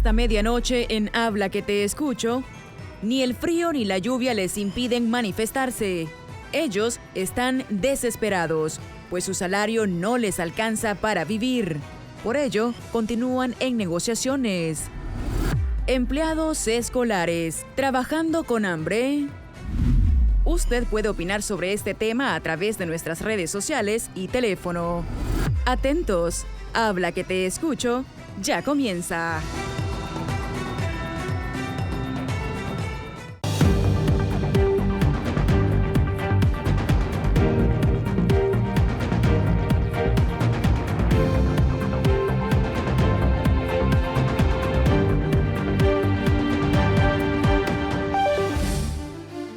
Esta medianoche en Habla que te escucho, ni el frío ni la lluvia les impiden manifestarse. Ellos están desesperados, pues su salario no les alcanza para vivir. Por ello, continúan en negociaciones. Empleados escolares, trabajando con hambre. Usted puede opinar sobre este tema a través de nuestras redes sociales y teléfono. Atentos, Habla que te escucho, ya comienza.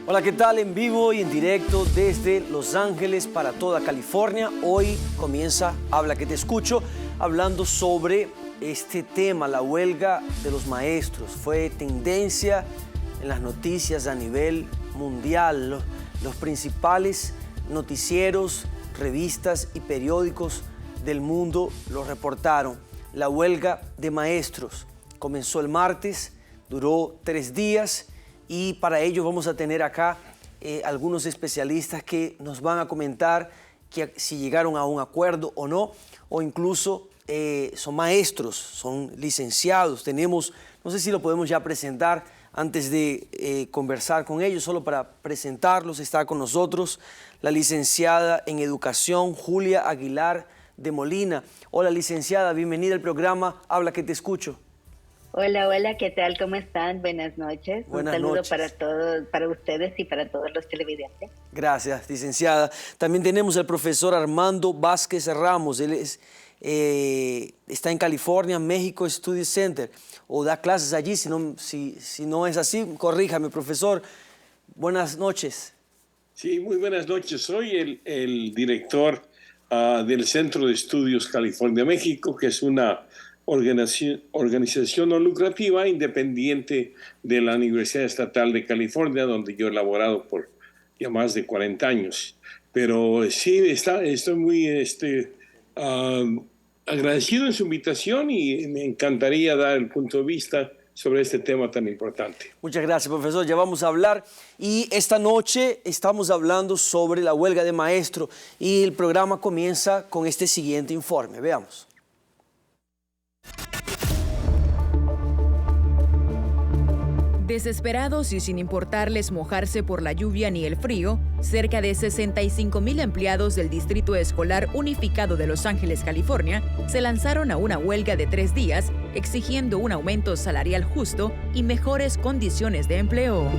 Hola, ¿qué tal? En vivo y en directo desde Los Ángeles para toda California. Hoy comienza Habla que te escucho, hablando sobre este tema, la huelga de los maestros. Fue tendencia en las noticias a nivel mundial. Los principales noticieros, revistas y periódicos del mundo lo reportaron. La huelga de maestros comenzó el martes, duró 3 días. Y para ello vamos a tener acá algunos especialistas que nos van a comentar si llegaron a un acuerdo o no, o incluso son maestros, son licenciados. Tenemos, no sé si lo podemos ya presentar antes de conversar con ellos, solo para presentarlos. Está con nosotros la licenciada en Educación, Julia Aguilar de Molina. Hola, licenciada, bienvenida al programa Habla que te escucho. Hola, hola, ¿qué tal? ¿Cómo están? Buenas noches. Buenas Un saludo noches. Para todos, para ustedes y para todos los televidentes. Gracias, licenciada. También tenemos al profesor Armando Vázquez Ramos. Él está en California, México Study Center, o da clases allí. Si no es así, corríjame, profesor. Buenas noches. Sí, muy buenas noches. Soy el director del Centro de Estudios California-México, que es una organización no lucrativa independiente de la Universidad Estatal de California, donde yo he laborado por ya más de 40 años. Pero sí, estoy muy agradecido en su invitación y me encantaría dar el punto de vista sobre este tema tan importante. Muchas gracias, profesor. Ya vamos a hablar. Y esta noche estamos hablando sobre la huelga de maestros y el programa comienza con este siguiente informe. Veamos. Desesperados y sin importarles mojarse por la lluvia ni el frío, cerca de 65,000 empleados del Distrito Escolar Unificado de Los Ángeles, California, se lanzaron a una huelga de 3 días, exigiendo un aumento salarial justo y mejores condiciones de empleo.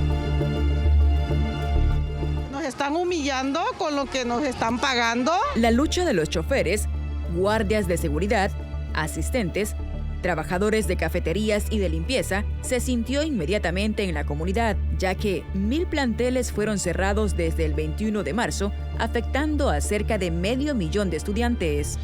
Nos están humillando con lo que nos están pagando. La lucha de los choferes, guardias de seguridad, asistentes, trabajadores de cafeterías y de limpieza se sintió inmediatamente en la comunidad, ya que 1,000 planteles fueron cerrados desde el 21 de marzo, afectando a cerca de 500,000 de estudiantes.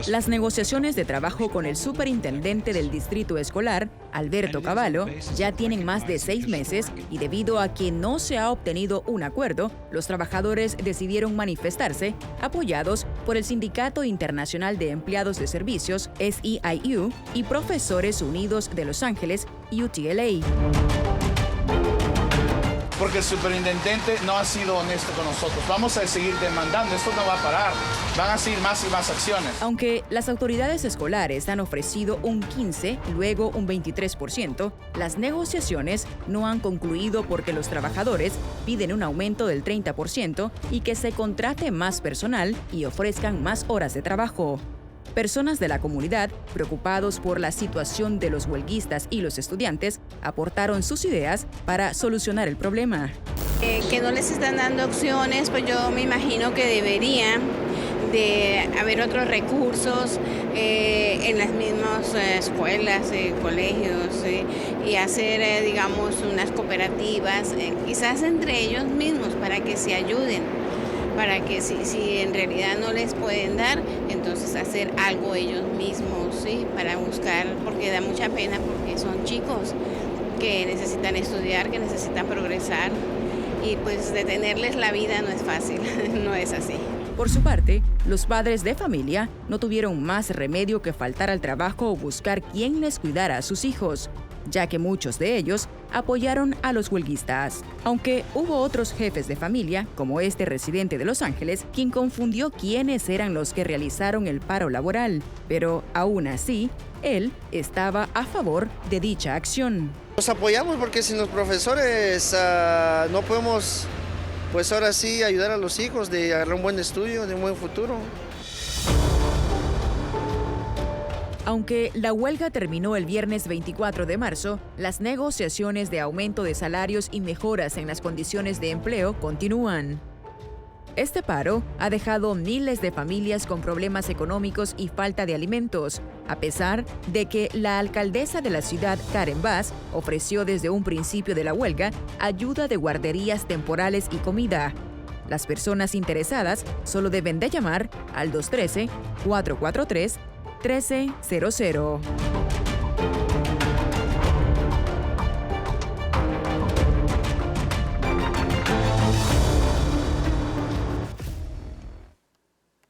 Las negociaciones de trabajo con el superintendente del distrito escolar, Alberto Cavallo, ya tienen más de 6 meses y debido a que no se ha obtenido un acuerdo, los trabajadores decidieron manifestarse, apoyados por el Sindicato Internacional de Empleados de Servicios, SEIU, y Profesores Unidos de Los Ángeles, UTLA. Porque el superintendente no ha sido honesto con nosotros. Vamos a seguir demandando, esto no va a parar. Van a seguir más y más acciones. Aunque las autoridades escolares han ofrecido un 15% y luego un 23%, las negociaciones no han concluido porque los trabajadores piden un aumento del 30% y que se contrate más personal y ofrezcan más horas de trabajo. Personas de la comunidad, preocupados por la situación de los huelguistas y los estudiantes, aportaron sus ideas para solucionar el problema. Que no les están dando opciones, pues yo me imagino que debería de haber otros recursos en las mismas escuelas, colegios, y hacer, digamos, unas cooperativas, quizás entre ellos mismos, para que se ayuden. Para que si en realidad no les pueden dar, entonces hacer algo ellos mismos, ¿sí? Para buscar, porque da mucha pena, porque son chicos que necesitan estudiar, que necesitan progresar, y pues detenerles la vida no es fácil, no es así. Por su parte, los padres de familia no tuvieron más remedio que faltar al trabajo o buscar quién les cuidara a sus hijos, ya que muchos de ellos apoyaron a los huelguistas. Aunque hubo otros jefes de familia, como este residente de Los Ángeles, quien confundió quiénes eran los que realizaron el paro laboral. Pero aún así, él estaba a favor de dicha acción. Los apoyamos porque sin los profesores no podemos, pues ahora sí, ayudar a los hijos de agarrar un buen estudio, de un buen futuro. Aunque la huelga terminó el viernes 24 de marzo, las negociaciones de aumento de salarios y mejoras en las condiciones de empleo continúan. Este paro ha dejado miles de familias con problemas económicos y falta de alimentos, a pesar de que la alcaldesa de la ciudad, Karen Bass, ofreció desde un principio de la huelga ayuda de guarderías temporales y comida. Las personas interesadas solo deben de llamar al 213-443-1300.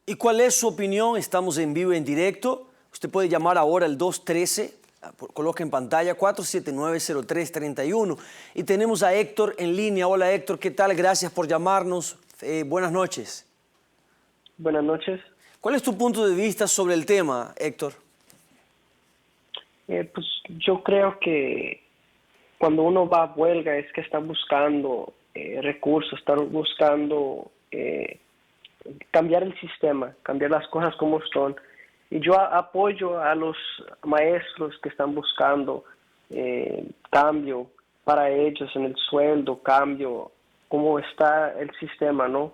¿Y cuál es su opinión? Estamos en vivo y en directo. Usted puede llamar ahora al 213, coloca en pantalla 479-0331. Y tenemos a Héctor en línea. Hola Héctor, ¿qué tal? Gracias por llamarnos. Buenas noches. Buenas noches. ¿Cuál es tu punto de vista sobre el tema, Héctor? Pues yo creo que cuando uno va a huelga es que está buscando recursos, está buscando cambiar el sistema, cambiar las cosas como son. Y yo apoyo a los maestros que están buscando cambio para ellos en el sueldo, cambio, cómo está el sistema, ¿no?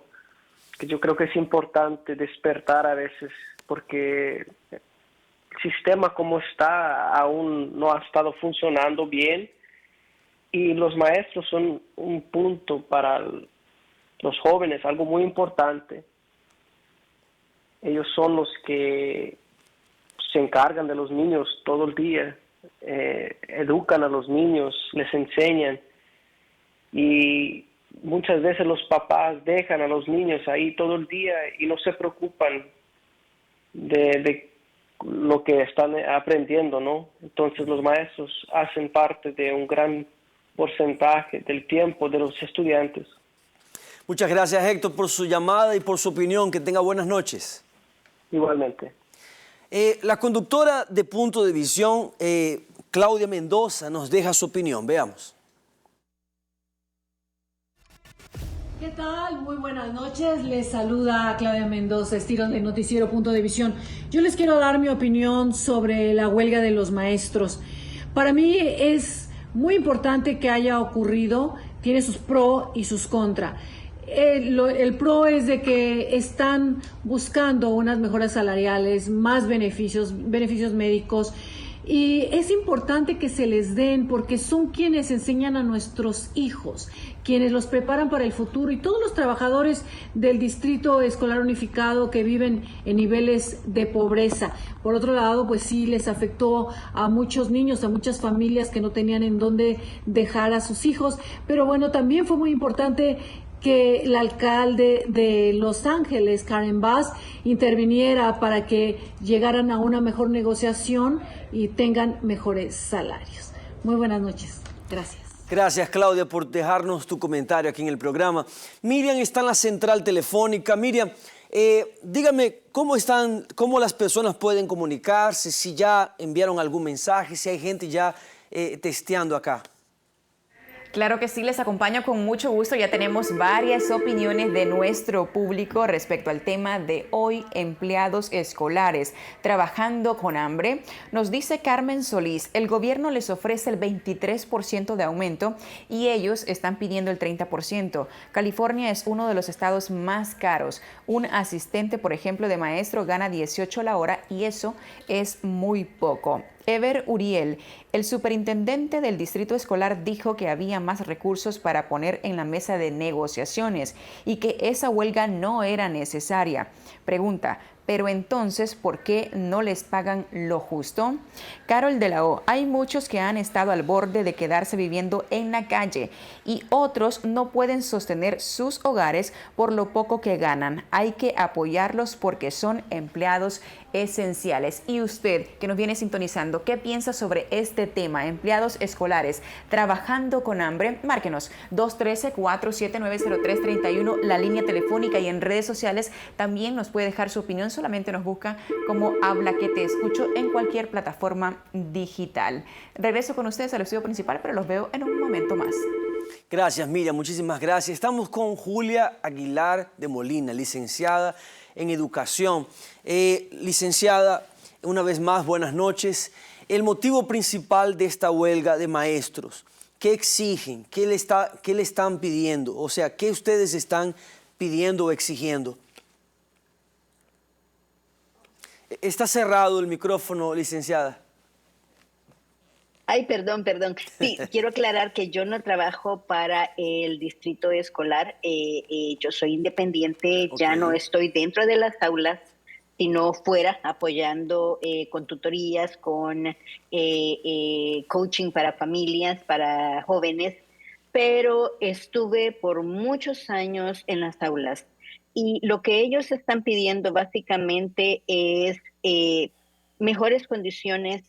Que yo creo que es importante despertar a veces porque el sistema como está aún no ha estado funcionando bien y los maestros son un punto para los jóvenes, algo muy importante. Ellos son los que se encargan de los niños todo el día, educan a los niños, les enseñan y muchas veces los papás dejan a los niños ahí todo el día y no se preocupan de lo que están aprendiendo, ¿no? Entonces los maestros hacen parte de un gran porcentaje del tiempo de los estudiantes. Muchas gracias Héctor por su llamada y por su opinión. Que tenga buenas noches. Igualmente. La conductora de Punto de Visión, Claudia Mendoza, nos deja su opinión. Veamos. ¿Qué tal? Muy buenas noches. Les saluda Claudia Mendoza, estilo de Noticiero Punto de Visión. Yo les quiero dar mi opinión sobre la huelga de los maestros. Para mí es muy importante que haya ocurrido, tiene sus pros y sus contras. El pro es de que están buscando unas mejoras salariales, más beneficios médicos, y es importante que se les den porque son quienes enseñan a nuestros hijos, quienes los preparan para el futuro, y todos los trabajadores del Distrito Escolar Unificado que viven en niveles de pobreza. Por otro lado, pues sí les afectó a muchos niños, a muchas familias que no tenían en dónde dejar a sus hijos, pero bueno, también fue muy importante que el alcalde de Los Ángeles, Karen Bass, interviniera para que llegaran a una mejor negociación y tengan mejores salarios. Muy buenas noches. Gracias. Gracias, Claudia, por dejarnos tu comentario aquí en el programa. Miriam está en la central telefónica. Miriam, dígame, ¿cómo las personas pueden comunicarse? Si ya enviaron algún mensaje, si hay gente ya testeando acá. Claro que sí, les acompaño con mucho gusto. Ya tenemos varias opiniones de nuestro público respecto al tema de hoy, empleados escolares trabajando con hambre. Nos dice Carmen Solís, el gobierno les ofrece el 23% de aumento y ellos están pidiendo el 30%. California es uno de los estados más caros. Un asistente, por ejemplo, de maestro gana 18 la hora y eso es muy poco. Ever Uriel, el superintendente del distrito escolar, dijo que había más recursos para poner en la mesa de negociaciones y que esa huelga no era necesaria. Pregunta, pero entonces, ¿por qué no les pagan lo justo? Carol de la O, hay muchos que han estado al borde de quedarse viviendo en la calle y otros no pueden sostener sus hogares por lo poco que ganan. Hay que apoyarlos porque son empleados esenciales. Y usted, que nos viene sintonizando, ¿qué piensa sobre este tema? Empleados escolares trabajando con hambre. Márquenos 213-479-0331, la línea telefónica, y en redes sociales también nos puede dejar su opinión. Solamente nos busca como Habla que te escucho en cualquier plataforma digital. Regreso con ustedes al estudio principal, pero los veo en un momento más. Gracias, Miriam, muchísimas gracias. Estamos con Julia Aguilar de Molina, licenciada en Educación. Licenciada, una vez más, buenas noches. El motivo principal de esta huelga de maestros, ¿qué exigen? ¿Qué le están pidiendo? O sea, ¿qué ustedes están pidiendo o exigiendo? Está cerrado el micrófono, licenciada. Ay, perdón. Sí, quiero aclarar que yo no trabajo para el distrito escolar. Yo soy independiente, ya no estoy dentro de las aulas, sino fuera apoyando con tutorías, con coaching para familias, para jóvenes. Pero estuve por muchos años en las aulas. Y lo que ellos están pidiendo básicamente es mejores condiciones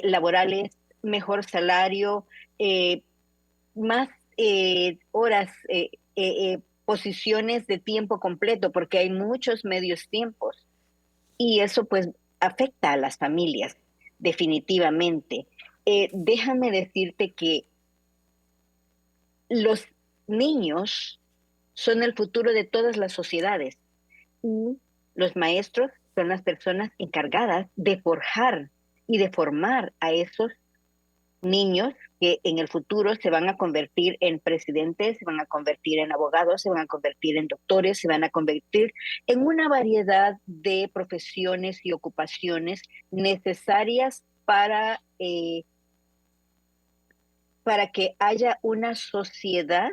laborales, mejor salario, más horas, posiciones de tiempo completo, porque hay muchos medios tiempos. Y eso pues afecta a las familias, definitivamente. Déjame decirte que los niños son el futuro de todas las sociedades y los maestros son las personas encargadas de forjar y de formar a esos niños que en el futuro se van a convertir en presidentes, se van a convertir en abogados, se van a convertir en doctores, se van a convertir en una variedad de profesiones y ocupaciones necesarias para que haya una sociedad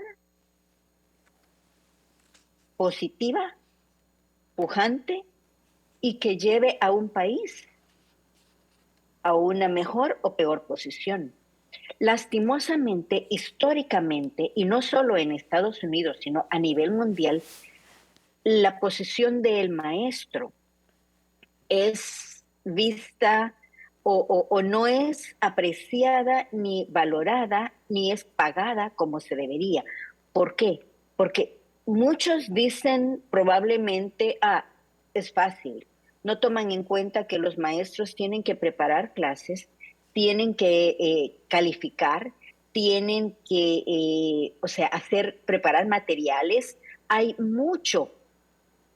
positiva, pujante y que lleve a un país a una mejor o peor posición. Lastimosamente, históricamente, y no solo en Estados Unidos, sino a nivel mundial, la posición del maestro es vista o no es apreciada, ni valorada, ni es pagada como se debería. ¿Por qué? Porque muchos dicen probablemente, es fácil. No toman en cuenta que los maestros tienen que preparar clases, tienen que calificar, tienen que, preparar materiales. Hay mucho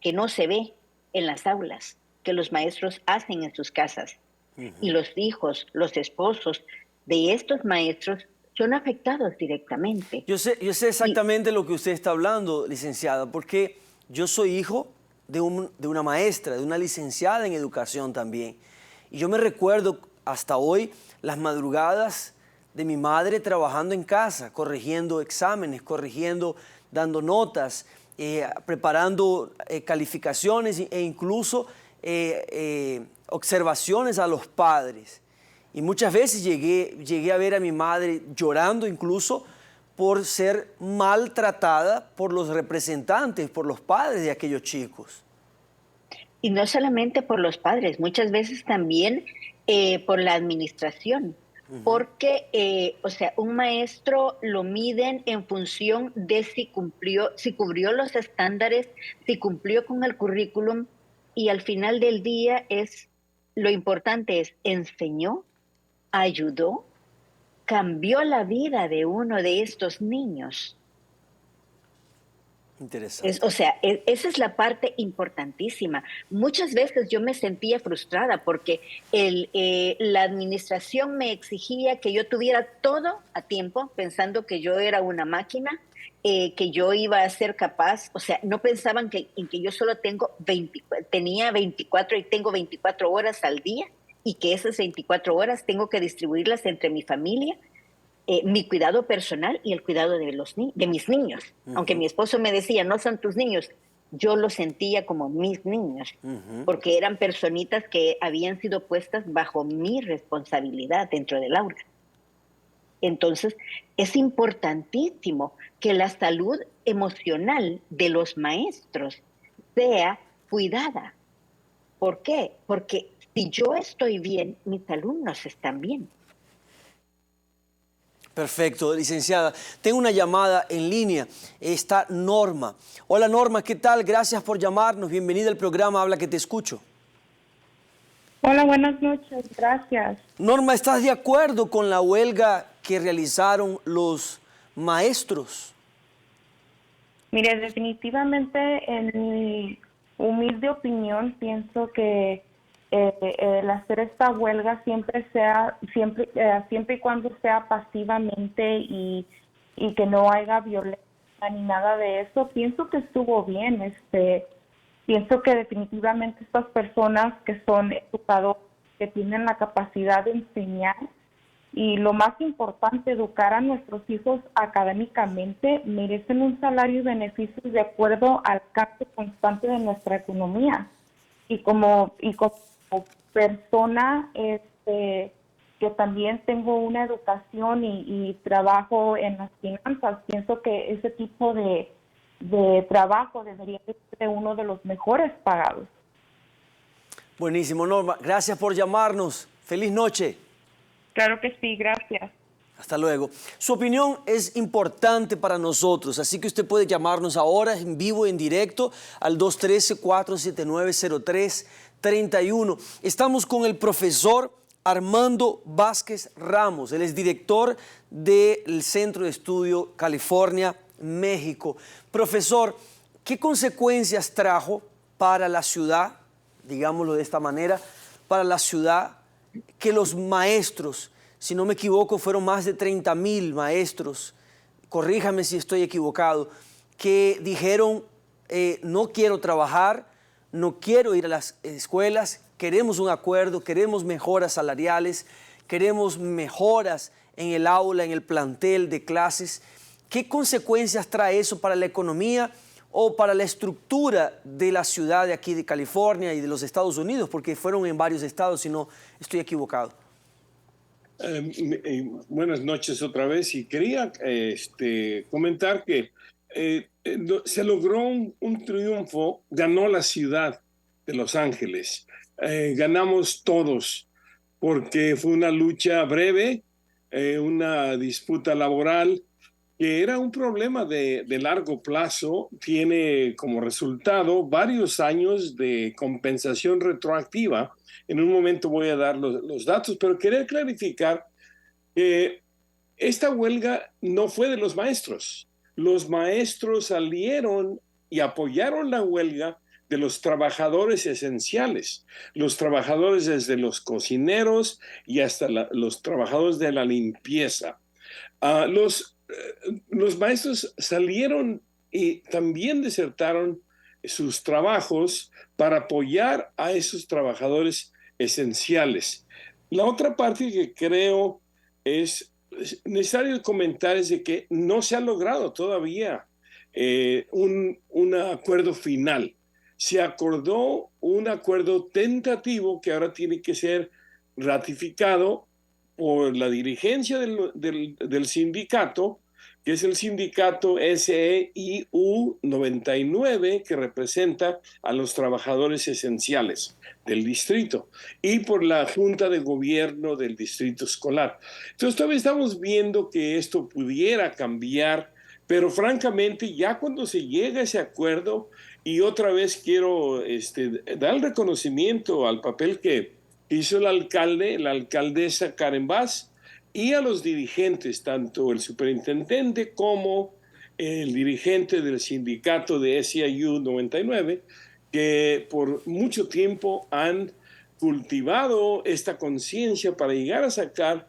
que no se ve en las aulas, que los maestros hacen en sus casas. Y los hijos, los esposos de estos maestros son afectados directamente. Yo sé exactamente lo que usted está hablando, licenciada, porque yo soy hijo de una maestra, de una licenciada en educación también. Y yo me recuerdo hasta hoy las madrugadas de mi madre trabajando en casa, corrigiendo exámenes, dando notas, preparando calificaciones e incluso observaciones a los padres. Y muchas veces llegué a ver a mi madre llorando incluso por ser maltratada por los representantes, por los padres de aquellos chicos. Y no solamente por los padres, muchas veces también por la administración. Porque, un maestro lo miden en función de si cubrió los estándares, si cumplió con el currículum, y al final del día lo importante es, enseñó, ayudó, cambió la vida de uno de estos niños. Interesante. Esa es la parte importantísima. Muchas veces yo me sentía frustrada porque la administración me exigía que yo tuviera todo a tiempo, pensando que yo era una máquina, que yo iba a ser capaz. No pensaban en que yo solo tenía 24 y tengo 24 horas al día, y que esas 24 horas tengo que distribuirlas entre mi familia, mi cuidado personal y el cuidado de mis niños. Aunque mi esposo me decía, no son tus niños, yo los sentía como mis niños, porque eran personitas que habían sido puestas bajo mi responsabilidad dentro del aula. Entonces, es importantísimo que la salud emocional de los maestros sea cuidada. ¿Por qué? Porque si yo estoy bien, mis alumnos están bien. Perfecto, licenciada. Tengo una llamada en línea. Está Norma. Hola Norma, ¿qué tal? Gracias por llamarnos. Bienvenida al programa Habla que te escucho. Hola, buenas noches. Gracias. Norma, ¿estás de acuerdo con la huelga que realizaron los maestros? Mire, definitivamente en mi humilde opinión pienso que el hacer esta huelga siempre y cuando sea pasivamente y que no haya violencia ni nada de eso, pienso que estuvo bien. Pienso que definitivamente estas personas que son educadores, que tienen la capacidad de enseñar y lo más importante, educar a nuestros hijos académicamente, merecen un salario y beneficios de acuerdo al cambio constante de nuestra economía. Y como persona que también tengo una educación y trabajo en las finanzas, pienso que ese tipo de trabajo debería ser uno de los mejores pagados. Buenísimo, Norma. Gracias por llamarnos. Feliz noche. Claro que sí, gracias. Hasta luego. Su opinión es importante para nosotros, así que usted puede llamarnos ahora en vivo, en directo, al 213-479-0331. Estamos con el profesor Armando Vázquez Ramos. Él es director del Centro de Estudio California, México. Profesor, ¿qué consecuencias trajo para la ciudad, digámoslo de esta manera, para la ciudad, que los maestros, si no me equivoco, fueron más de 30,000 maestros, corríjame si estoy equivocado, que dijeron, no quiero trabajar, no quiero ir a las escuelas, queremos un acuerdo, queremos mejoras salariales, queremos mejoras en el aula, en el plantel de clases? ¿Qué consecuencias trae eso para la economía o para la estructura de la ciudad de aquí de California y de los Estados Unidos? Porque fueron en varios estados, si no estoy equivocado. Buenas noches otra vez, y quería comentar que se logró un triunfo, ganó la ciudad de Los Ángeles, ganamos todos, porque fue una lucha breve, una disputa laboral, que era un problema de largo plazo. Tiene como resultado varios años de compensación retroactiva. En un momento voy a dar los datos, pero quería clarificar que esta huelga no fue de los maestros. Los maestros salieron y apoyaron la huelga de los trabajadores esenciales, los trabajadores desde los cocineros y hasta los trabajadores de la limpieza. Los maestros salieron y también desertaron sus trabajos para apoyar a esos trabajadores esenciales. La otra parte que creo es necesario comentar es de que no se ha logrado todavía un acuerdo final. Se acordó un acuerdo tentativo que ahora tiene que ser ratificado por la dirigencia del sindicato, que es el sindicato SEIU 99, que representa a los trabajadores esenciales del distrito, y por la Junta de Gobierno del Distrito Escolar. Entonces todavía estamos viendo que esto pudiera cambiar, pero francamente ya cuando se llega a ese acuerdo, y otra vez quiero dar el reconocimiento al papel que hizo el alcalde, la alcaldesa Karen Bass, y a los dirigentes, tanto el superintendente como el dirigente del sindicato de SEIU 99, que por mucho tiempo han cultivado esta conciencia para llegar a sacar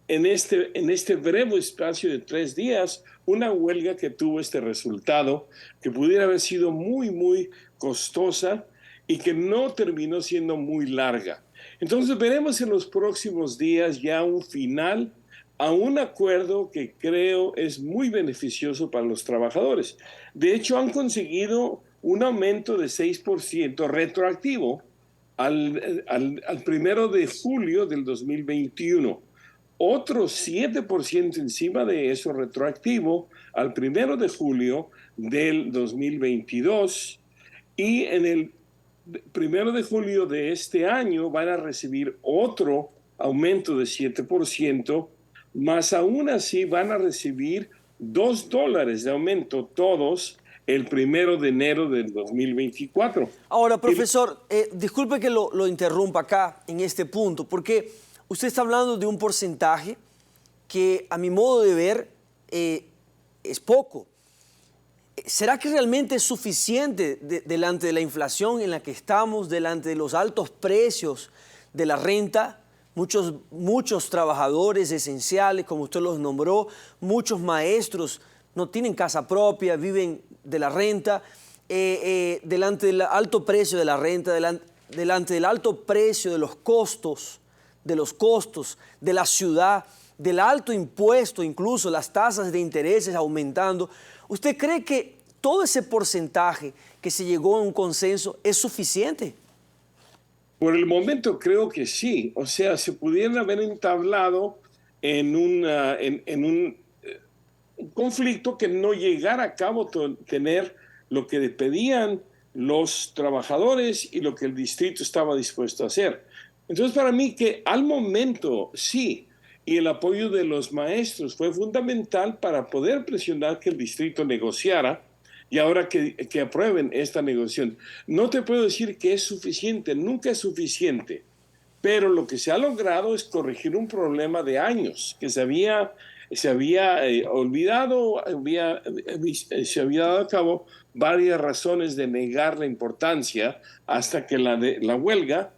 en este breve espacio de 3 días una huelga que tuvo este resultado, que pudiera haber sido muy, muy costosa y que no terminó siendo muy larga. Entonces veremos en los próximos días ya un final a un acuerdo que creo es muy beneficioso para los trabajadores. De hecho, han conseguido un aumento de 6% retroactivo al 1 de julio del 2021. Otro 7% encima de eso retroactivo al 1 de julio del 2022. Y en el 1 de julio de este año van a recibir otro aumento de 7%, más aún así van a recibir $2 de aumento todos el 1 de enero del 2024. Ahora, profesor, disculpe que lo interrumpa acá en este punto, porque usted está hablando de un porcentaje que a mi modo de ver es poco. ¿Será que realmente es suficiente delante de la inflación en la que estamos, delante de los altos precios de la renta? Muchos trabajadores esenciales, como usted los nombró, muchos maestros no tienen casa propia, viven de la renta, delante del alto precio de la renta, delante del alto precio de los costos de la ciudad, del alto impuesto, incluso las tasas de intereses aumentando. ¿Usted cree que todo ese porcentaje que se llegó a un consenso es suficiente? Por el momento creo que sí. O sea, se pudieran haber entablado en un conflicto que no llegara a cabo tener lo que pedían los trabajadores y lo que el distrito estaba dispuesto a hacer. Entonces, para mí que al momento sí, y el apoyo de los maestros fue fundamental para poder presionar que el distrito negociara y ahora que aprueben esta negociación. No te puedo decir que es suficiente, nunca es suficiente, pero lo que se ha logrado es corregir un problema de años que se había olvidado, se había dado a cabo varias razones de negar la importancia hasta que la huelga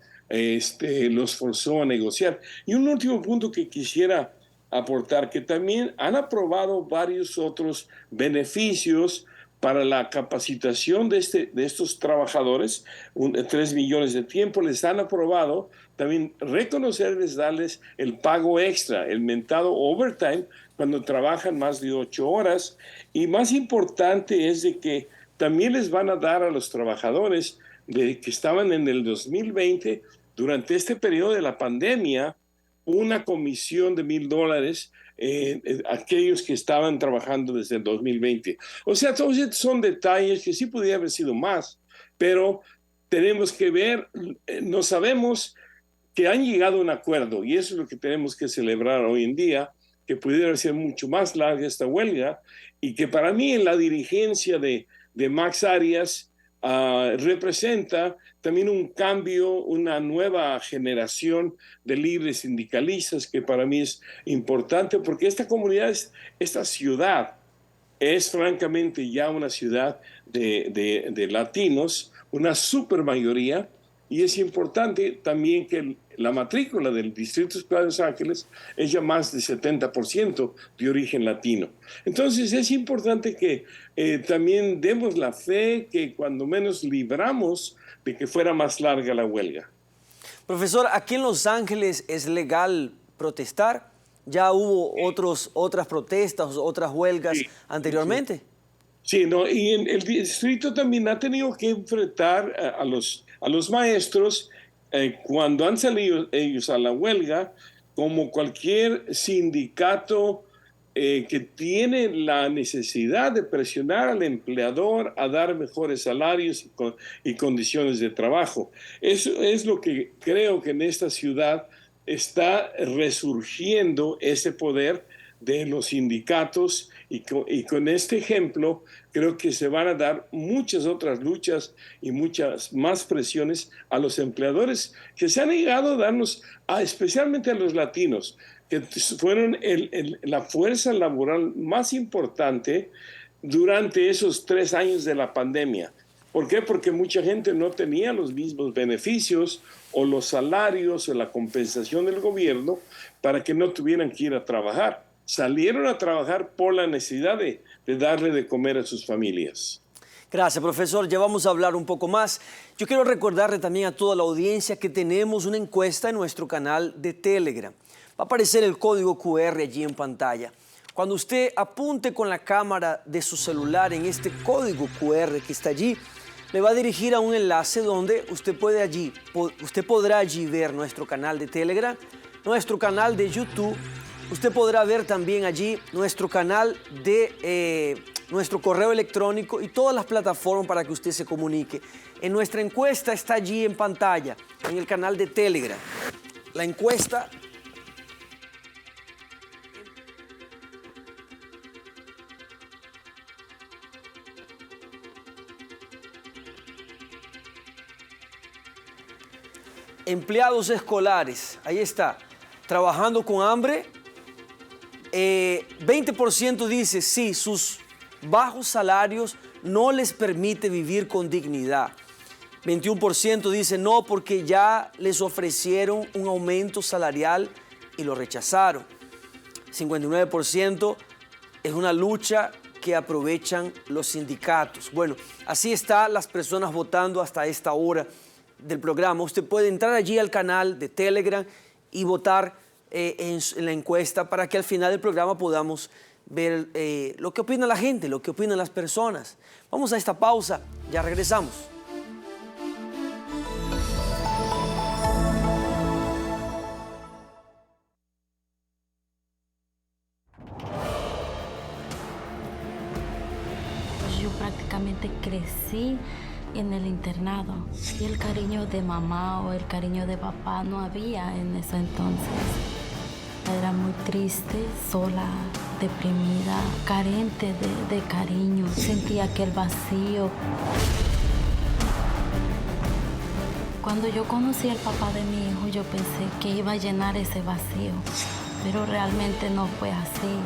los forzó a negociar. Y un último punto que quisiera aportar, que también han aprobado varios otros beneficios para la capacitación de estos trabajadores, 3 millones de tiempo, les han aprobado también reconocerles, darles el pago extra, el mentado overtime, cuando trabajan más de 8 horas. Y más importante es de que también les van a dar a los trabajadores que estaban en el 2020, durante este periodo de la pandemia, una comisión de $1,000, aquellos que estaban trabajando desde el 2020. O sea, todos estos son detalles que sí podría haber sido más, pero tenemos que ver, no sabemos que han llegado a un acuerdo, y eso es lo que tenemos que celebrar hoy en día, que pudiera ser mucho más larga esta huelga, y que para mí en la dirigencia de Max Arias representa también un cambio, una nueva generación de líderes sindicalistas que para mí es importante, porque esta comunidad, esta ciudad es francamente ya una ciudad de latinos, una super mayoría, y es importante también que la matrícula del Distrito Escolar de Los Ángeles es ya más de 70% de origen latino. Entonces es importante que también demos la fe que cuando menos libramos de que fuera más larga la huelga. Profesor, aquí en Los Ángeles es legal protestar. ¿Ya hubo otras protestas, otras huelgas anteriormente? Sí, no, y el distrito también ha tenido que enfrentar a los maestros cuando han salido ellos a la huelga, como cualquier sindicato que tiene la necesidad de presionar al empleador a dar mejores salarios y condiciones de trabajo. Eso es lo que creo que en esta ciudad está resurgiendo ese poder de los sindicatos, y con este ejemplo creo que se van a dar muchas otras luchas y muchas más presiones a los empleadores que se han negado a darnos, especialmente a los latinos, que fueron la fuerza laboral más importante durante esos 3 años de la pandemia. ¿Por qué? Porque mucha gente no tenía los mismos beneficios o los salarios o la compensación del gobierno para que no tuvieran que ir a trabajar. Salieron a trabajar por la necesidad de darle de comer a sus familias. Gracias, profesor. Ya vamos a hablar un poco más. Yo quiero recordarle también a toda la audiencia que tenemos una encuesta en nuestro canal de Telegram. Va a aparecer el código QR allí en pantalla. Cuando usted apunte con la cámara de su celular en este código QR que está allí, le va a dirigir a un enlace donde usted podrá allí ver nuestro canal de Telegram, nuestro canal de YouTube. Usted podrá ver también allí nuestro canal de nuestro correo electrónico y todas las plataformas para que usted se comunique. En nuestra encuesta está allí en pantalla, en el canal de Telegram. La encuesta empleados escolares, ahí está, trabajando con hambre. 20% dice sí, sus bajos salarios no les permite vivir con dignidad. 21% dice no porque ya les ofrecieron un aumento salarial y lo rechazaron. 59% es una lucha que aprovechan los sindicatos. Bueno, así están las personas votando hasta esta hora del programa. Usted puede entrar allí al canal de Telegram y votar en la encuesta para que al final del programa podamos ver lo que opina la gente, lo que opinan las personas. Vamos a esta pausa, ya regresamos. Yo prácticamente crecí en el internado y el cariño de mamá o el cariño de papá no había en ese entonces. Era muy triste, sola, deprimida, carente de cariño. Sentía aquel vacío. Cuando yo conocí al papá de mi hijo, yo pensé que iba a llenar ese vacío, pero realmente no fue así.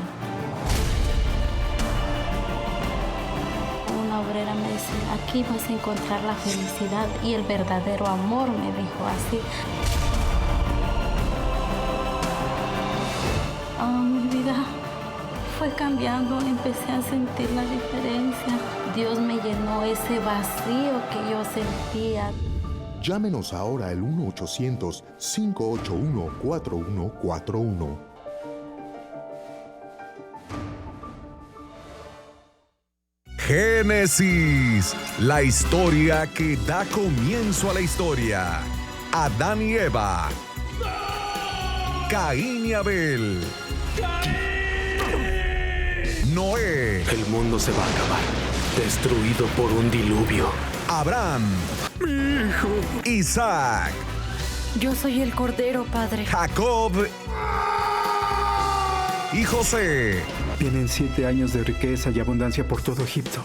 Una obrera me decía, aquí vas a encontrar la felicidad y el verdadero amor, me dijo así. Mi vida fue cambiando, empecé a sentir la diferencia. Dios me llenó ese vacío que yo sentía. Llámenos ahora al 1-800-581-4141. Génesis, la historia que da comienzo a la historia. Adán y Eva. Caín y Abel. Noé. El mundo se va a acabar, destruido por un diluvio. Abraham. Mi hijo. Isaac. Yo soy el Cordero, Padre. Jacob. Y José. Vienen 7 años de riqueza y abundancia por todo Egipto.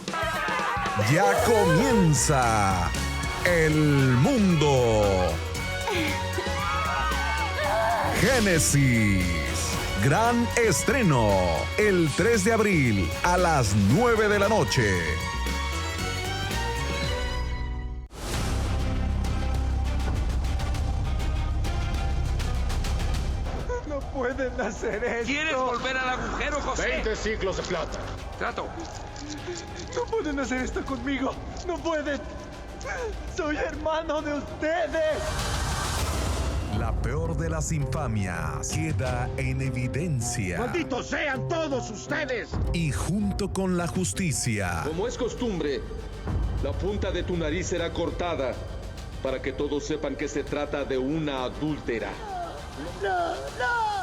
Ya comienza el mundo. Génesis. Gran estreno. El 3 de abril a las 9 de la noche. No pueden hacer esto. ¿Quieres volver al agujero, José? 20 ciclos de plata. Trato. No pueden hacer esto conmigo. No pueden. Soy hermano de ustedes. La peor de las infamias queda en evidencia. ¡Malditos sean todos ustedes! Y junto con la justicia. Como es costumbre, la punta de tu nariz será cortada para que todos sepan que se trata de una adúltera. ¡No, no!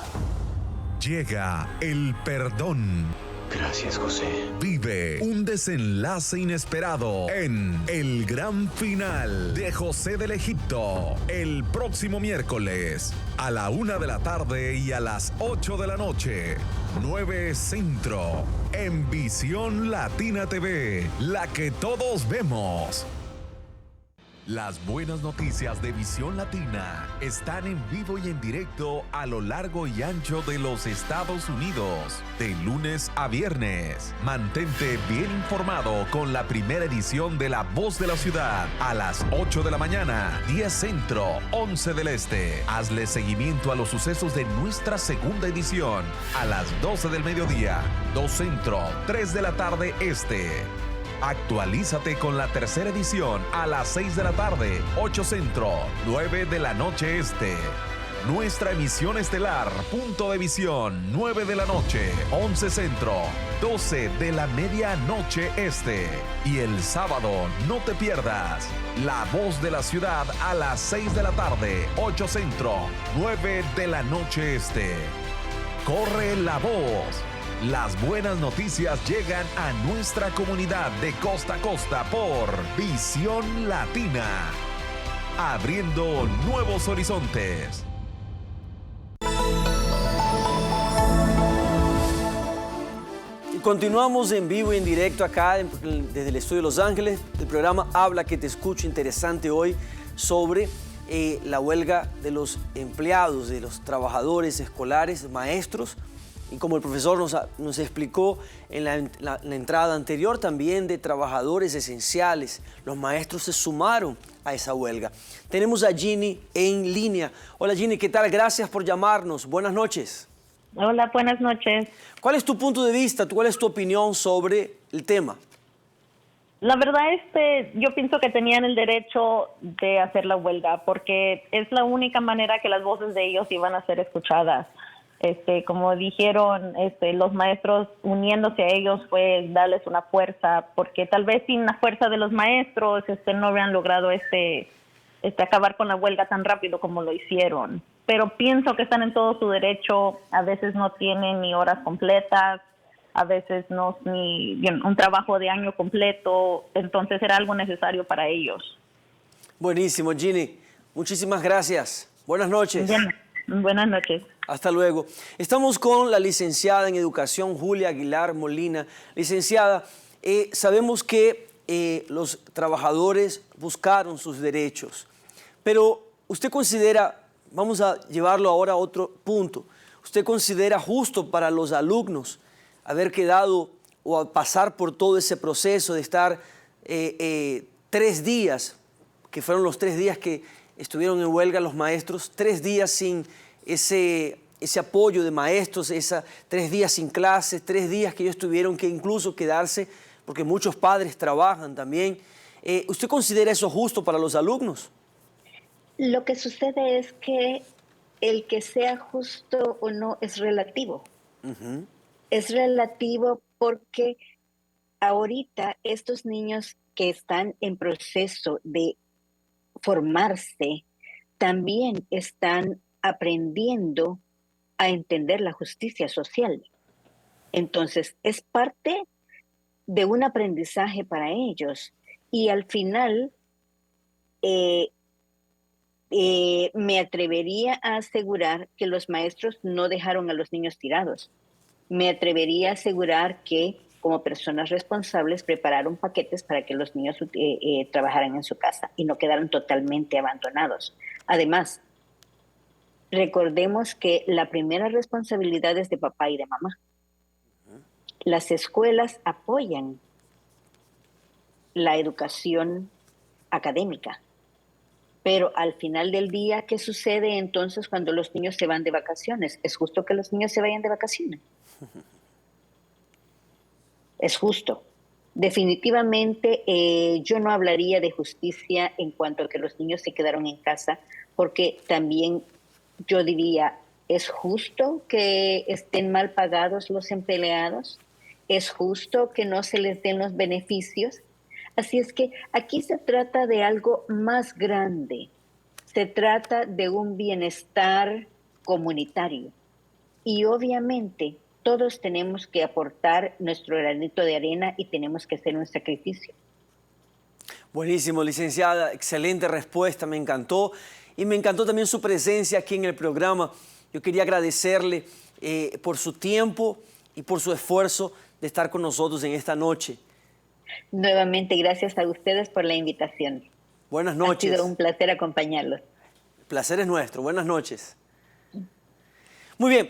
Llega el perdón. Gracias, José. Vive un desenlace inesperado en El Gran Final de José del Egipto. El próximo miércoles a la 1 de la tarde y a las 8 de la noche. 9 Centro. En Visión Latina TV. La que todos vemos. Las buenas noticias de Visión Latina están en vivo y en directo a lo largo y ancho de los Estados Unidos, de lunes a viernes. Mantente bien informado con la primera edición de La Voz de la Ciudad a las 8 de la mañana, 10 Centro, 11 del Este. Hazle seguimiento a los sucesos de nuestra segunda edición a las 12 del mediodía, 2 Centro, 3 de la tarde Este. Actualízate con la tercera edición a las 6 de la tarde, 8 Centro, 9 de la noche Este. Nuestra emisión estelar, Punto de Visión, 9 de la noche, 11 centro, 12 de la medianoche este. Y el sábado, no te pierdas, La Voz de la Ciudad a las 6 de la tarde, 8 centro, 9 de la noche este. Corre la voz. Las buenas noticias llegan a nuestra comunidad de costa a costa por Visión Latina. Abriendo nuevos horizontes. Continuamos en vivo y en directo acá desde el estudio de Los Ángeles. El programa Habla que te escucho, interesante hoy sobre la huelga de los empleados, de los trabajadores escolares, maestros. Y como el profesor nos explicó en la entrada anterior, también de trabajadores esenciales. Los maestros se sumaron a esa huelga. Tenemos a Ginny en línea. Hola Ginny, ¿qué tal? Gracias por llamarnos. Buenas noches. Hola, buenas noches. ¿Cuál es tu punto de vista? ¿Cuál es tu opinión sobre el tema? La verdad, yo pienso que tenían el derecho de hacer la huelga porque es la única manera que las voces de ellos iban a ser escuchadas. Como dijeron, los maestros uniéndose a ellos fue darles una fuerza, porque tal vez sin la fuerza de los maestros no habrían logrado acabar con la huelga tan rápido como lo hicieron. Pero pienso que están en todo su derecho. A veces no tienen ni horas completas, a veces no ni un trabajo de año completo, entonces era algo necesario para ellos. Buenísimo, Ginny. Muchísimas gracias. Buenas noches. Bien. Buenas noches. Hasta luego. Estamos con la licenciada en Educación, Julia Aguilar Molina. Licenciada, sabemos que los trabajadores buscaron sus derechos, pero usted considera, vamos a llevarlo ahora a otro punto, ¿usted considera justo para los alumnos haber quedado o a pasar por todo ese proceso de estar 3 días, que fueron los 3 días que estuvieron en huelga los maestros, 3 días sin ese apoyo de maestros, 3 días sin clases, 3 días que ellos tuvieron que incluso quedarse porque muchos padres trabajan también? ¿Usted considera eso justo para los alumnos? Lo que sucede es que el que sea justo o no es relativo. Uh-huh. Es relativo porque ahorita estos niños que están en proceso de formarse también están aprendiendo a entender la justicia social. Entonces, es parte de un aprendizaje para ellos. Y al final, me atrevería a asegurar que los maestros no dejaron a los niños tirados. Me atrevería a asegurar que, como personas responsables, prepararon paquetes para que los niños trabajaran en su casa y no quedaran totalmente abandonados. Además, recordemos que la primera responsabilidad es de papá y de mamá. Las escuelas apoyan la educación académica, pero al final del día, ¿qué sucede entonces cuando los niños se van de vacaciones? ¿Es justo que los niños se vayan de vacaciones? Es justo. Definitivamente yo no hablaría de justicia en cuanto a que los niños se quedaron en casa, porque también yo diría, ¿es justo que estén mal pagados los empleados? ¿Es justo que no se les den los beneficios? Así es que aquí se trata de algo más grande. Se trata de un bienestar comunitario. Y obviamente todos tenemos que aportar nuestro granito de arena y tenemos que hacer un sacrificio. Buenísimo, licenciada. Excelente respuesta, me encantó. Y me encantó también su presencia aquí en el programa. Yo quería agradecerle por su tiempo y por su esfuerzo de estar con nosotros en esta noche. Nuevamente, gracias a ustedes por la invitación. Buenas noches. Ha sido un placer acompañarlos. El placer es nuestro. Buenas noches. Muy bien,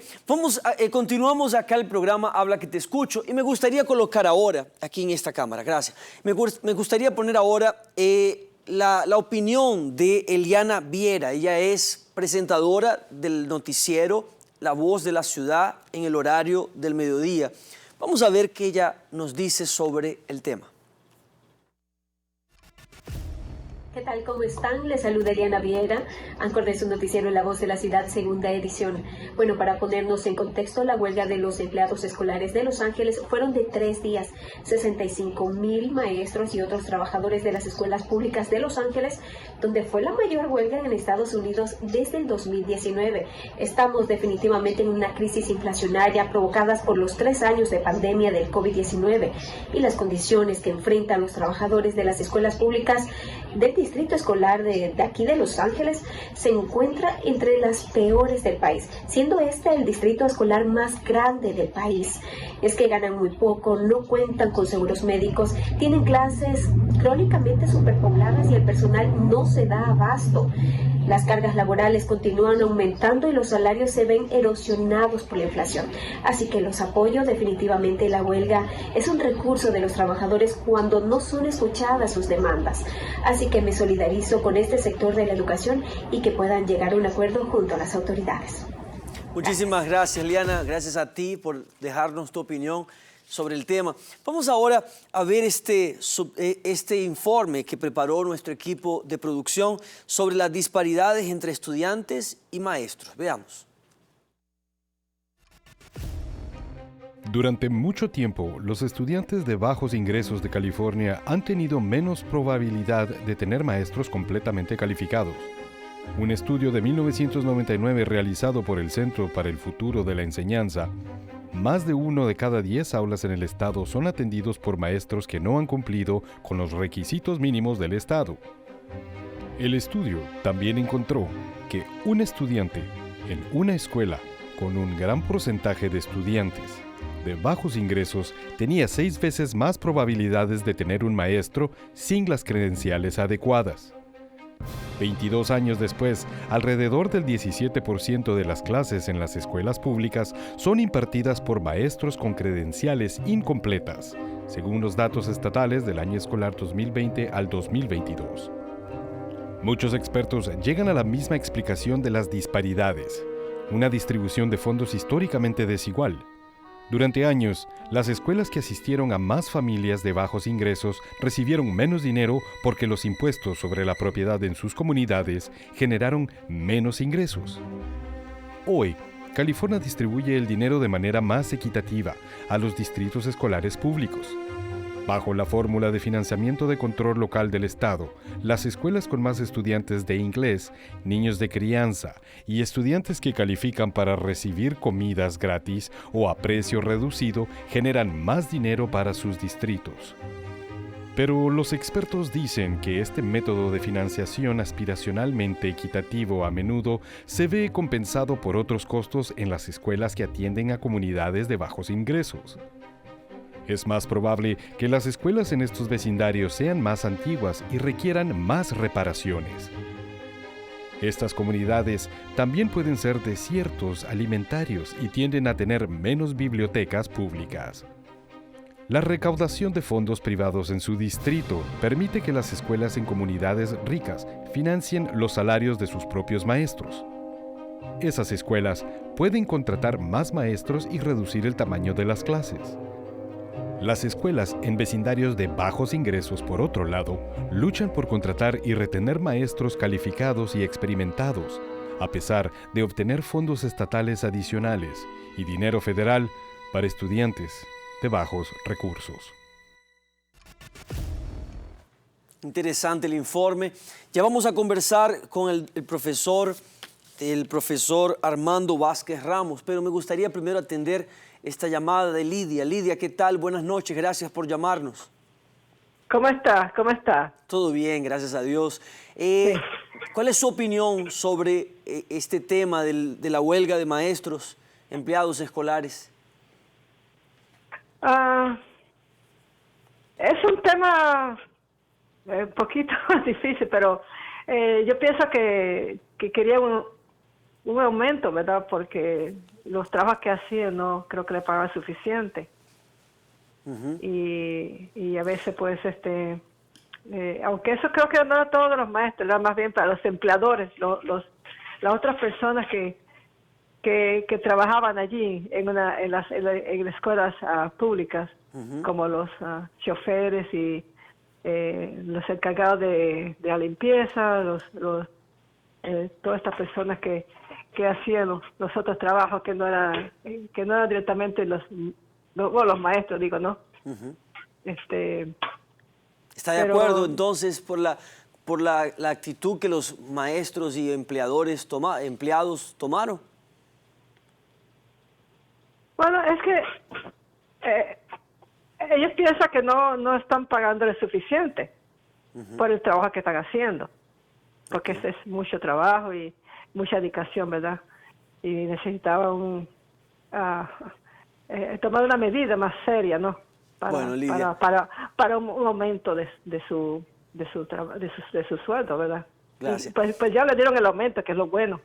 continuamos acá el programa Habla que te escucho y me gustaría colocar ahora, aquí en esta cámara, gracias, me gustaría poner ahora la opinión de Eliana Viera. Ella es presentadora del noticiero La Voz de la Ciudad en el horario del mediodía. Vamos a ver qué ella nos dice sobre el tema. ¿Qué tal? ¿Cómo están? Les saluda Eliana Viera, áncor de su noticiero La Voz de la Ciudad, segunda edición. Bueno, para ponernos en contexto, la huelga de los empleados escolares de Los Ángeles fueron de 3 días. 65,000 maestros y otros trabajadores de las escuelas públicas de Los Ángeles, donde fue la mayor huelga en Estados Unidos desde el 2019. Estamos definitivamente en una crisis inflacionaria provocadas por los 3 años de pandemia del COVID-19 y las condiciones que enfrentan los trabajadores de las escuelas públicas del distrito escolar de aquí de Los Ángeles se encuentra entre las peores del país, siendo este el distrito escolar más grande del país. Es que ganan muy poco, no cuentan con seguros médicos, tienen clases crónicamente superpobladas y el personal no se da abasto. Las cargas laborales continúan aumentando y los salarios se ven erosionados por la inflación. Así que los apoyo definitivamente. La huelga es un recurso de los trabajadores cuando no son escuchadas sus demandas. Así que me solidarizo con este sector de la educación y que puedan llegar a un acuerdo junto a las autoridades. Muchísimas gracias, Liana. Gracias a ti por dejarnos tu opinión sobre el tema. Vamos ahora a ver este informe que preparó nuestro equipo de producción sobre las disparidades entre estudiantes y maestros. Veamos. Durante mucho tiempo, los estudiantes de bajos ingresos de California han tenido menos probabilidad de tener maestros completamente calificados. Un estudio de 1999 realizado por el Centro para el Futuro de la Enseñanza, más de 1 de cada 10 aulas en el estado son atendidos por maestros que no han cumplido con los requisitos mínimos del estado. El estudio también encontró que un estudiante en una escuela con un gran porcentaje de estudiantes de bajos ingresos tenía 6 veces más probabilidades de tener un maestro sin las credenciales adecuadas. 22 años después, alrededor del 17% de las clases en las escuelas públicas son impartidas por maestros con credenciales incompletas, según los datos estatales del año escolar 2020 al 2022. Muchos expertos llegan a la misma explicación de las disparidades, una distribución de fondos históricamente desigual. Durante años, las escuelas que asistieron a más familias de bajos ingresos recibieron menos dinero porque los impuestos sobre la propiedad en sus comunidades generaron menos ingresos. Hoy, California distribuye el dinero de manera más equitativa a los distritos escolares públicos. Bajo la fórmula de financiamiento de control local del Estado, las escuelas con más estudiantes de inglés, niños de crianza y estudiantes que califican para recibir comidas gratis o a precio reducido generan más dinero para sus distritos. Pero los expertos dicen que este método de financiación aspiracionalmente equitativo a menudo se ve compensado por otros costos en las escuelas que atienden a comunidades de bajos ingresos. Es más probable que las escuelas en estos vecindarios sean más antiguas y requieran más reparaciones. Estas comunidades también pueden ser desiertos alimentarios y tienden a tener menos bibliotecas públicas. La recaudación de fondos privados en su distrito permite que las escuelas en comunidades ricas financien los salarios de sus propios maestros. Esas escuelas pueden contratar más maestros y reducir el tamaño de las clases. Las escuelas en vecindarios de bajos ingresos, por otro lado, luchan por contratar y retener maestros calificados y experimentados, a pesar de obtener fondos estatales adicionales y dinero federal para estudiantes de bajos recursos. Interesante el informe. Ya vamos a conversar con el profesor Armando Vázquez Ramos, pero me gustaría primero atender esta llamada de Lidia. Lidia, ¿qué tal? Buenas noches, gracias por llamarnos. ¿Cómo estás? ¿Cómo estás? Todo bien, gracias a Dios. Sí. ¿Cuál es su opinión sobre este tema de la huelga de maestros, empleados escolares? Es un tema un poquito difícil, pero yo pienso que quería un aumento, ¿verdad? Porque los trabajos que hacían no creo que le pagaban suficiente. Uh-huh. Y a veces pues aunque eso creo que no era todos los maestros, era más bien para los empleadores, las otras personas que trabajaban allí en las escuelas públicas, uh-huh, como los choferes y los encargados de la limpieza, todas estas personas que hacían los otros trabajos que no eran directamente los maestros, digo, ¿no? Uh-huh. ¿Está de acuerdo entonces por la actitud que los maestros y empleados tomaron? Bueno, es que ellos piensan que no están pagándole suficiente por el trabajo que están haciendo, porque ese es mucho trabajo y mucha dedicación, ¿verdad? Y necesitaban tomar una medida más seria, ¿no? Para un aumento de su sueldo, ¿verdad? Gracias. Pues ya le dieron el aumento, que es lo bueno.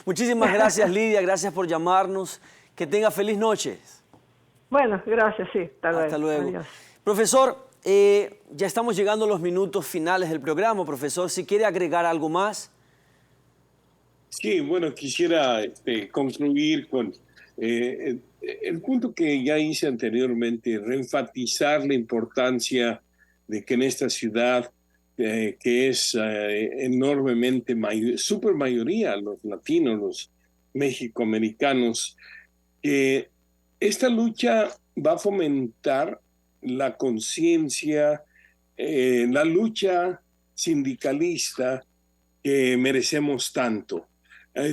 Muchísimas gracias, Lidia. Gracias por llamarnos. Que tenga feliz noche. Bueno, gracias, sí. Hasta luego. Adiós. Profesor, ya estamos llegando a los minutos finales del programa. Profesor, si quiere agregar algo más. Sí, bueno, quisiera concluir con el punto que ya hice anteriormente, reenfatizar la importancia de que en esta ciudad, que es enormemente super mayoría, los latinos, los mexicoamericanos, que esta lucha va a fomentar la conciencia, la lucha sindicalista que merecemos tanto.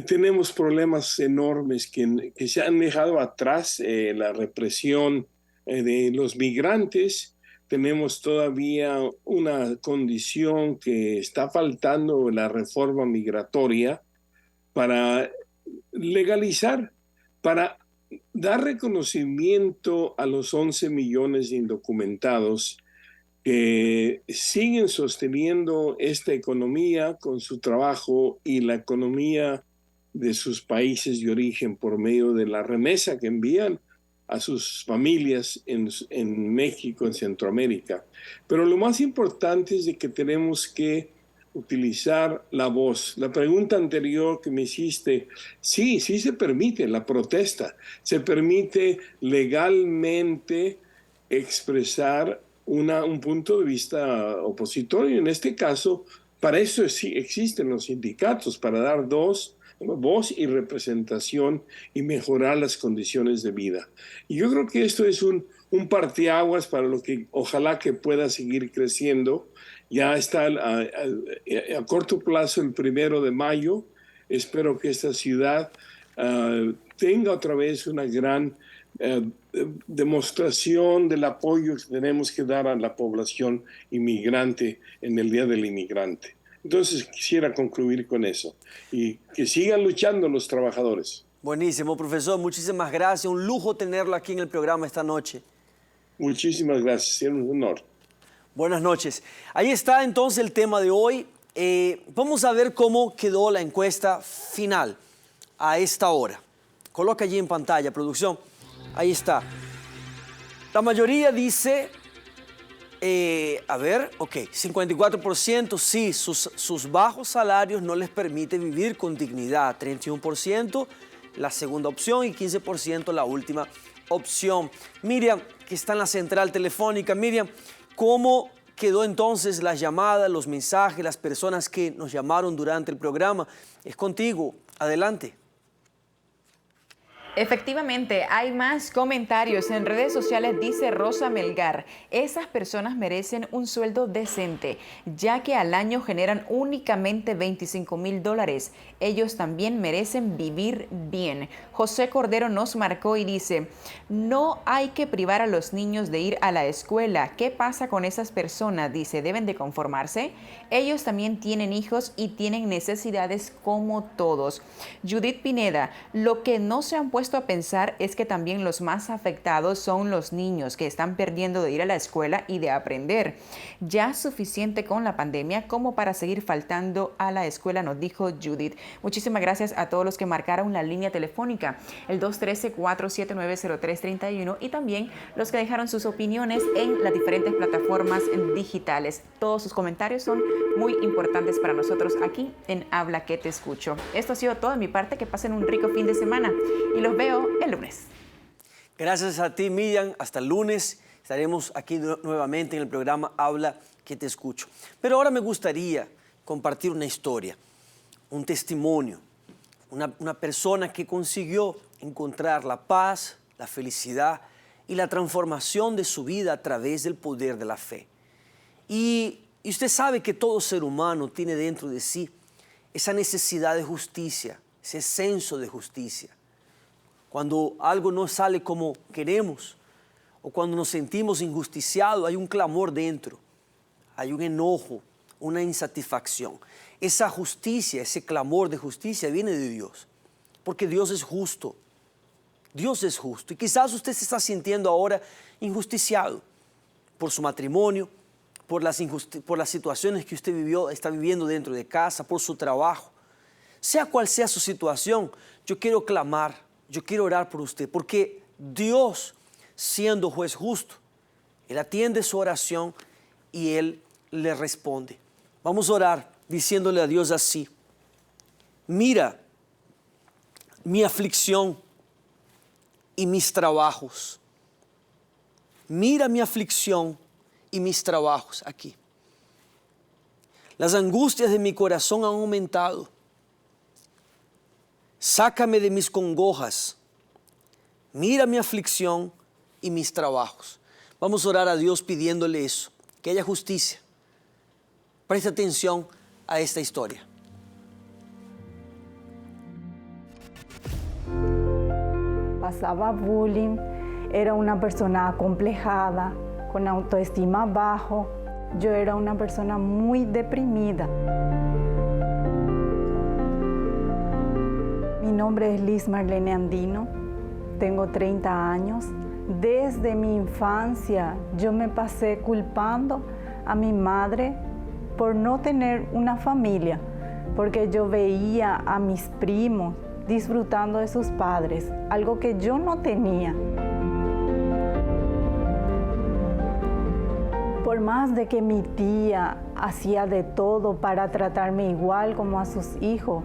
Tenemos problemas enormes que se han dejado atrás, la represión de los migrantes. Tenemos todavía una condición que está faltando, la reforma migratoria, para legalizar, para dar reconocimiento a los 11 millones de indocumentados que siguen sosteniendo esta economía con su trabajo y la economía de sus países de origen por medio de la remesa que envían a sus familias en México, en Centroamérica. Pero lo más importante es de que tenemos que utilizar la voz. La pregunta anterior que me hiciste, sí se permite la protesta, se permite legalmente expresar un punto de vista opositorio. En este caso, para eso sí existen los sindicatos, para dar voz y representación y mejorar las condiciones de vida. Y yo creo que esto es un parteaguas para lo que ojalá que pueda seguir creciendo. Ya está a corto plazo, el 1 de mayo. Espero que esta ciudad tenga otra vez una gran demostración del apoyo que tenemos que dar a la población inmigrante en el Día del Inmigrante. Entonces quisiera concluir con eso y que sigan luchando los trabajadores. Buenísimo, profesor. Muchísimas gracias. Un lujo tenerlo aquí en el programa esta noche. Muchísimas gracias. Es un honor. Buenas noches. Ahí está entonces el tema de hoy. Vamos a ver cómo quedó la encuesta final a esta hora. Coloca allí en pantalla, producción. Ahí está. La mayoría dice, 54% sí, sus bajos salarios no les permite vivir con dignidad. 31% la segunda opción y 15% la última opción. Miriam, que está en la central telefónica. Miriam, ¿cómo quedó entonces las llamadas, los mensajes, las personas que nos llamaron durante el programa? Es contigo. Adelante. Efectivamente, hay más comentarios en redes sociales, dice Rosa Melgar. Esas personas merecen un sueldo decente, ya que al año generan únicamente $25,000. Ellos también merecen vivir bien. José Cordero nos marcó y dice, no hay que privar a los niños de ir a la escuela. ¿Qué pasa con esas personas? Dice, ¿deben de conformarse? Ellos también tienen hijos y tienen necesidades como todos. Judith Pineda, lo que no se han puesto a pensar es que también los más afectados son los niños que están perdiendo de ir a la escuela y de aprender. Ya suficiente con la pandemia como para seguir faltando a la escuela, nos dijo Judith. Muchísimas gracias a todos los que marcaron la línea telefónica, el 213-479-0331, y también los que dejaron sus opiniones en las diferentes plataformas digitales. Todos sus comentarios son muy importantes para nosotros aquí en Habla que te escucho. Esto ha sido todo de mi parte. Que pasen un rico fin de semana y los veo el lunes. Gracias a ti, Miriam. Hasta el lunes estaremos aquí nuevamente en el programa Habla que te escucho. Pero ahora me gustaría compartir una historia, un testimonio, una persona que consiguió encontrar la paz, la felicidad y la transformación de su vida a través del poder de la fe. Y usted sabe que todo ser humano tiene dentro de sí esa necesidad de justicia, ese senso de justicia. Cuando algo no sale como queremos o cuando nos sentimos injusticiados, hay un clamor dentro, hay un enojo, una insatisfacción. Esa justicia, ese clamor de justicia viene de Dios, porque Dios es justo. Dios es justo. Y quizás usted se está sintiendo ahora injusticiado por su matrimonio, por las situaciones que usted está viviendo dentro de casa, por su trabajo. Sea cual sea su situación, yo quiero clamar, yo quiero orar por usted, porque Dios, siendo juez justo, Él atiende su oración y Él le responde. Vamos a orar diciéndole a Dios así: mira mi aflicción y mis trabajos. Mira mi aflicción y mis trabajos aquí. Las angustias de mi corazón han aumentado. Sácame de mis congojas. Mira mi aflicción y mis trabajos. Vamos a orar a Dios pidiéndole eso, que haya justicia. Presta atención a esta historia. Pasaba bullying, era una persona acomplejada, con autoestima bajo. Yo era una persona muy deprimida. Mi nombre es Liz Marlene Andino, tengo 30 años. Desde mi infancia yo me pasé culpando a mi madre por no tener una familia, porque yo veía a mis primos disfrutando de sus padres, algo que yo no tenía. Por más de que mi tía hacía de todo para tratarme igual como a sus hijos,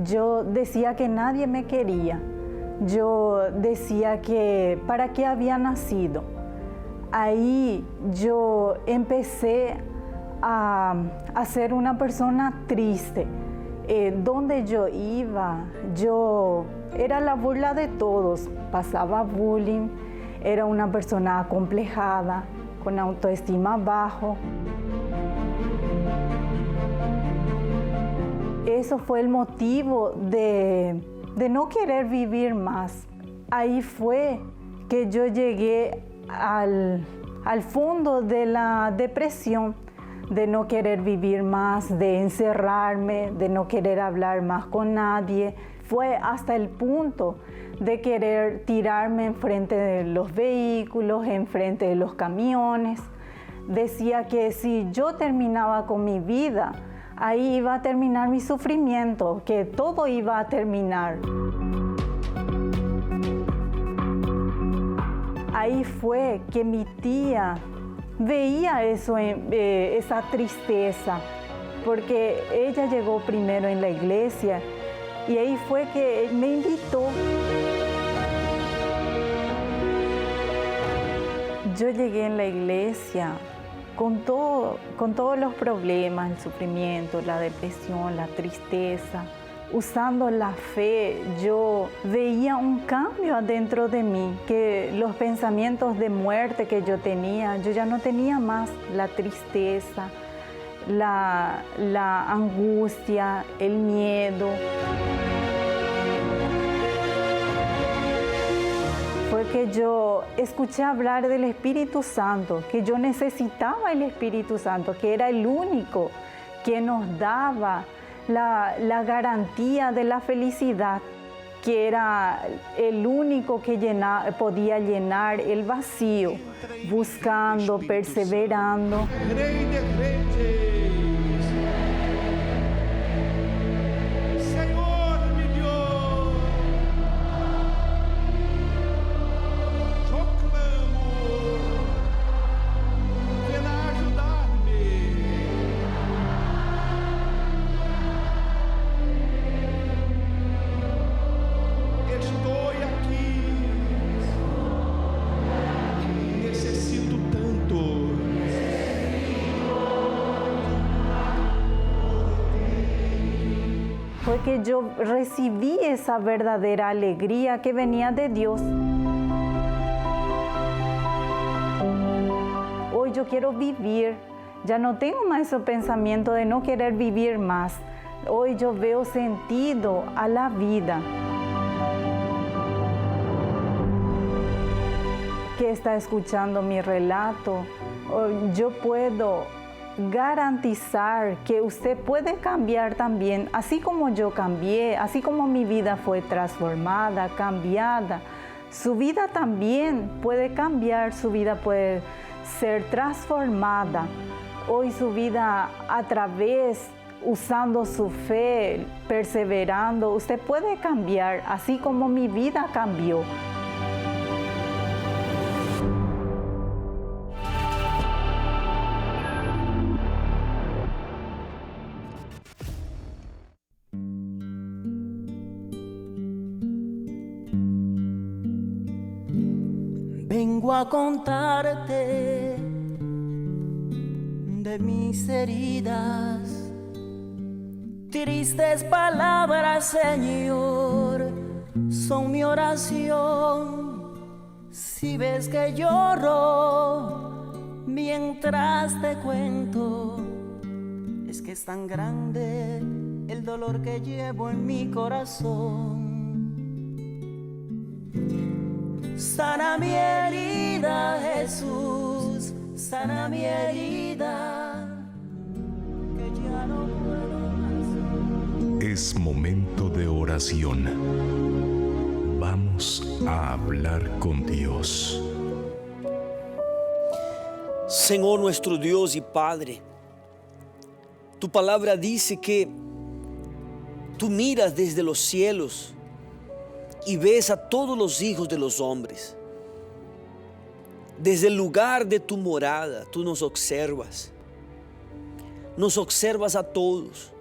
yo decía que nadie me quería. Yo decía que para qué había nacido. Ahí yo empecé a ser una persona triste. Donde yo iba, yo era la burla de todos. Pasaba bullying, era una persona acomplejada, con autoestima bajo. Eso fue el motivo de no querer vivir más. Ahí fue que yo llegué al fondo de la depresión, de no querer vivir más, de encerrarme, de no querer hablar más con nadie. Fue hasta el punto de querer tirarme enfrente de los vehículos, enfrente de los camiones. Decía que si yo terminaba con mi vida, ahí iba a terminar mi sufrimiento, que todo iba a terminar. Ahí fue que mi tía veía eso, esa tristeza, porque ella llegó primero en la iglesia y ahí fue que me invitó. Yo llegué en la iglesia con todos los problemas, el sufrimiento, la depresión, la tristeza. Usando la fe, yo veía un cambio adentro de mí, que los pensamientos de muerte que yo tenía, yo ya no tenía más la tristeza, la angustia, el miedo. Fue que yo escuché hablar del Espíritu Santo, que yo necesitaba el Espíritu Santo, que era el único que nos daba la garantía de la felicidad, que era el único que podía llenar el vacío, buscando, perseverando. Rey de Reyes, Señor mi Dios, yo clamo, ven a ayudarme. Estoy aquí. porque yo recibí esa verdadera alegría que venía de Dios. Hoy yo quiero vivir, ya no tengo más ese pensamiento de no querer vivir más. Hoy yo veo sentido a la vida. Que está escuchando mi relato, yo puedo garantizar que usted puede cambiar también, así como yo cambié, así como mi vida fue transformada, cambiada. Su vida también puede cambiar, su vida puede ser transformada. Hoy su vida a través, usando su fe, perseverando, usted puede cambiar, así como mi vida cambió. Vengo a contarte de mis heridas, tristes palabras, Señor, son mi oración. Si ves que lloro mientras te cuento, es que es tan grande el dolor que llevo en mi corazón. Sana mi herida, Jesús, sana mi herida, que ya no puedo más. Es momento de oración. Vamos a hablar con Dios. Señor nuestro Dios y Padre, tu palabra dice que tú miras desde los cielos y ves a todos los hijos de los hombres. Desde el lugar de tu morada, tú nos observas. Nos observas a todos.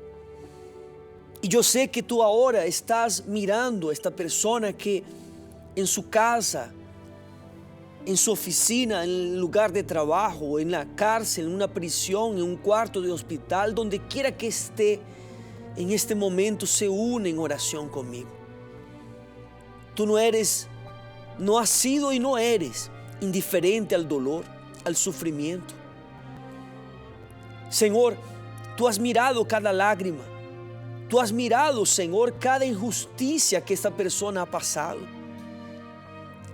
Y yo sé que tú ahora estás mirando a esta persona que en su casa, en su oficina, en el lugar de trabajo, en la cárcel, en una prisión, en un cuarto de hospital, donde quiera que esté, en este momento se une en oración conmigo. Tú no has sido y no eres indiferente al dolor, al sufrimiento. Señor, tú has mirado cada lágrima. Tú has mirado, Señor, cada injusticia que esta persona ha pasado.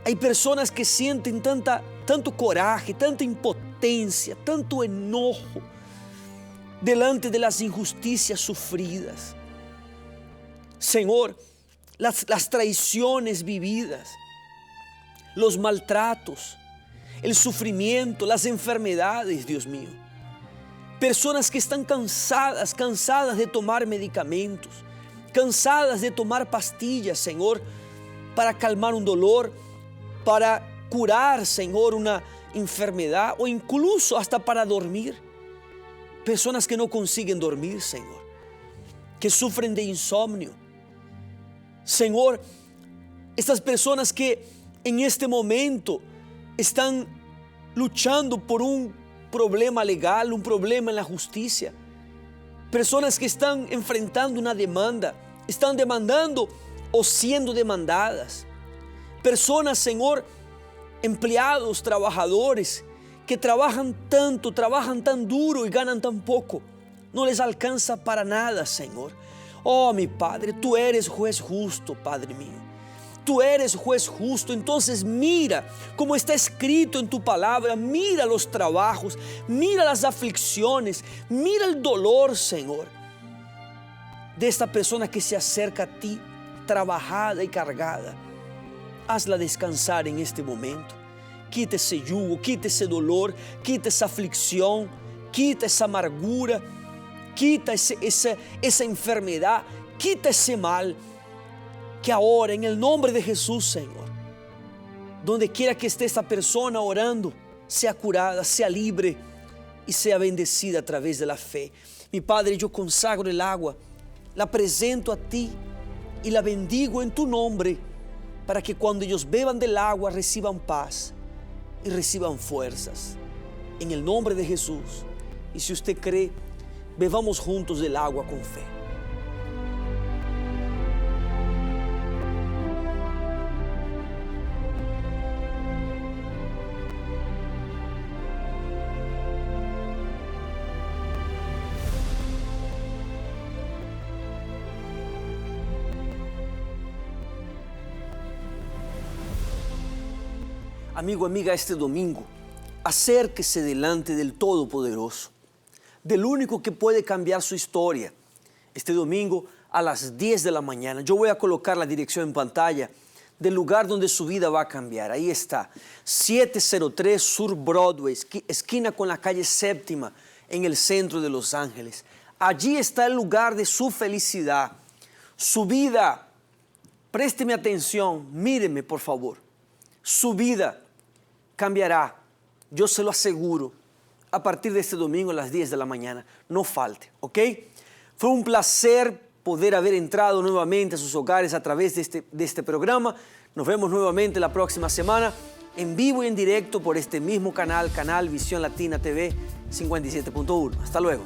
Hay personas que sienten tanto coraje, tanta impotencia, tanto enojo delante de las injusticias sufridas. Señor, las traiciones vividas, los maltratos, el sufrimiento, las enfermedades, Dios mío. Personas que están cansadas de tomar medicamentos, cansadas de tomar pastillas, Señor, para calmar un dolor, para curar, Señor, una enfermedad o incluso hasta para dormir. Personas que no consiguen dormir, Señor, que sufren de insomnio. Señor, estas personas que en este momento están luchando por un problema legal, un problema en la justicia. Personas que están enfrentando una demanda, están demandando o siendo demandadas. Personas, Señor, empleados, trabajadores, que trabajan tanto, trabajan tan duro y ganan tan poco. No les alcanza para nada, Señor. Oh, mi Padre, tú eres juez justo, Padre mío. Tú eres juez justo. Entonces mira como está escrito en tu palabra. Mira los trabajos, mira las aflicciones, mira el dolor, Señor, de esta persona que se acerca a ti, trabajada y cargada. Hazla descansar en este momento. Quita ese yugo, quita ese dolor, quita esa aflicción, quita esa amargura, quita esa enfermedad, quita ese mal. Que ahora en el nombre de Jesús, Señor, donde quiera que esté esta persona orando, sea curada, sea libre y sea bendecida a través de la fe. Mi Padre, yo consagro el agua, la presento a ti y la bendigo en tu nombre, para que cuando ellos beban del agua reciban paz y reciban fuerzas. En el nombre de Jesús. Y si usted cree, bebamos juntos del agua con fe. Amigo, amiga, este domingo, acérquese delante del Todopoderoso, del único que puede cambiar su historia. Este domingo a las 10 de la mañana, yo voy a colocar la dirección en pantalla del lugar donde su vida va a cambiar. Ahí está, 703 Sur Broadway, esquina con la calle Séptima, en el centro de Los Ángeles. Allí está el lugar de su felicidad, su vida. Présteme atención, míreme por favor. Su vida cambiará, yo se lo aseguro, a partir de este domingo a las 10 de la mañana. No falte, ¿ok? Fue un placer poder haber entrado nuevamente a sus hogares a través de este programa. Nos vemos nuevamente la próxima semana, en vivo y en directo por este mismo canal, Canal Visión Latina TV 57.1. Hasta luego.